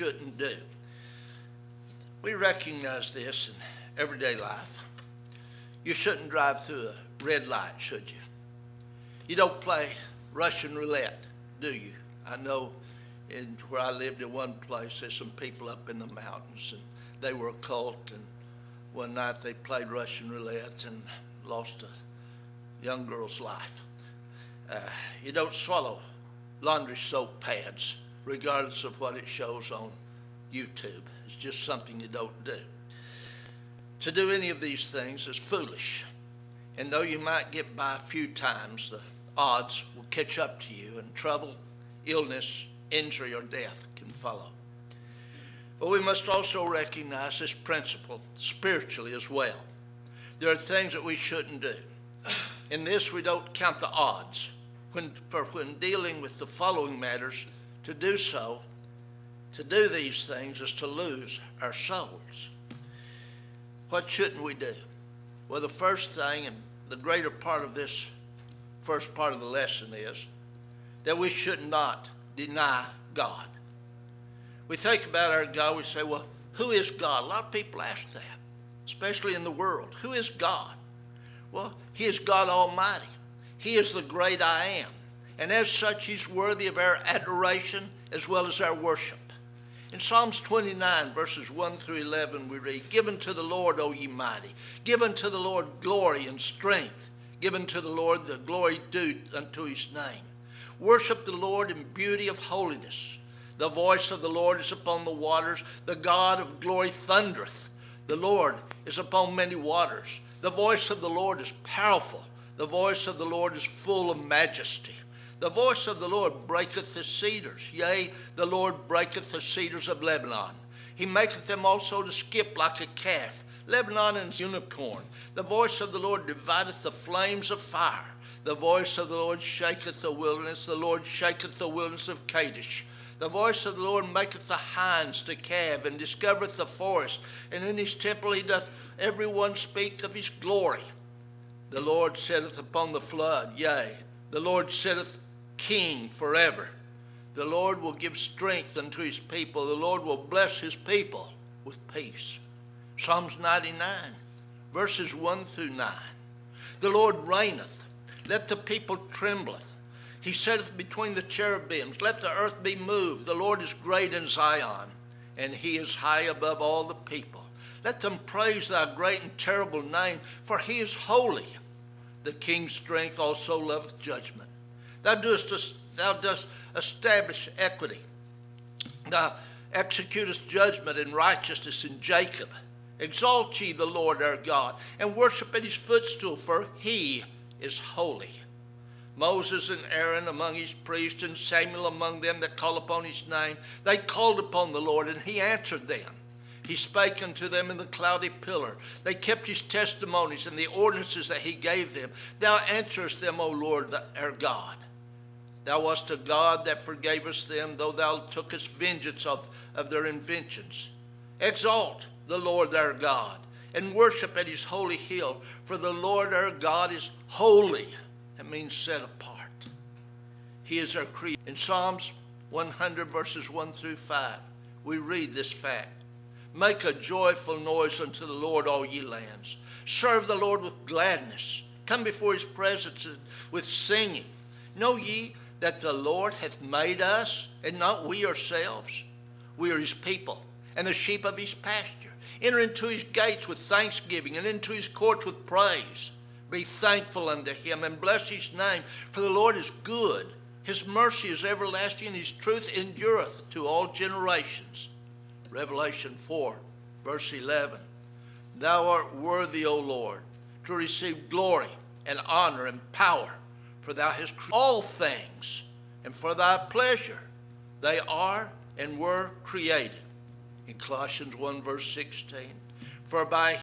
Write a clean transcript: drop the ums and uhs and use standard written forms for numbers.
shouldn't do. We recognize this in everyday life. You shouldn't drive through a red light, should you? You don't play Russian roulette, do you? I know where I lived in one place, there's some people up in the mountains, and they were a cult, and one night they played Russian roulette and lost a young girl's life. You don't swallow laundry soap pads, regardless of what it shows on YouTube. It's just something you don't do. To do any of these things is foolish. And though you might get by a few times, the odds will catch up to you, and trouble, illness, injury, or death can follow. But we must also recognize this principle spiritually as well. There are things that we shouldn't do. In this, we don't count the odds. When dealing with the following matters, to do so, to do these things is to lose our souls. What shouldn't we do? Well, the first thing, and the greater part of this first part of the lesson, is that we should not deny God. We think about our God, we say, well, who is God? A lot of people ask that, especially in the world. Who is God? Well, he is God Almighty. He is the great I am. And as such, he's worthy of our adoration as well as our worship. In Psalms 29, verses 1 through 11, we read, "Give unto the Lord, O ye mighty. Give unto the Lord glory and strength. Give unto the Lord the glory due unto his name. Worship the Lord in beauty of holiness. The voice of the Lord is upon the waters. The God of glory thundereth. The Lord is upon many waters. The voice of the Lord is powerful. The voice of the Lord is full of majesty. The voice of the Lord breaketh the cedars. Yea, the Lord breaketh the cedars of Lebanon. He maketh them also to skip like a calf. Lebanon and unicorn. The voice of the Lord divideth the flames of fire. The voice of the Lord shaketh the wilderness. The Lord shaketh the wilderness of Kadesh. The voice of the Lord maketh the hinds to calve, and discovereth the forest. And in his temple he doth every one speak of his glory. The Lord sitteth upon the flood. Yea, the Lord sitteth King forever. The Lord will give strength unto his people. The Lord will bless his people with peace." Psalms 99, verses 1 through 9. "The Lord reigneth. Let the people trembleth. He sitteth between the cherubims. Let the earth be moved. The Lord is great in Zion, and he is high above all the people. Let them praise thy great and terrible name, for he is holy. The king's strength also loveth judgment. Thou dost establish equity. Thou executest judgment and righteousness in Jacob. Exalt ye the Lord our God, and worship at his footstool, for he is holy. Moses and Aaron among his priests, and Samuel among them that call upon his name, they called upon the Lord, and he answered them. He spake unto them in the cloudy pillar. They kept his testimonies and the ordinances that he gave them. Thou answerest them, O Lord our God. Thou wast a God that forgavest them, though thou tookest vengeance of their inventions. Exalt the Lord our God, and worship at his holy hill, for the Lord our God is holy." That means set apart. He is our creator. In Psalms 100, verses 1 through 5, we read this fact. "Make a joyful noise unto the Lord, all ye lands. Serve the Lord with gladness. Come before his presence with singing. Know ye that the Lord hath made us, and not we ourselves? We are his people, and the sheep of his pasture. Enter into his gates with thanksgiving, and into his courts with praise. Be thankful unto him, and bless his name, for the Lord is good. His mercy is everlasting, and his truth endureth to all generations." Revelation 4, verse 11. "Thou art worthy, O Lord, to receive glory and honor and power, for thou hast created all things, and for thy pleasure they are and were created." In Colossians 1, verse 16, "For by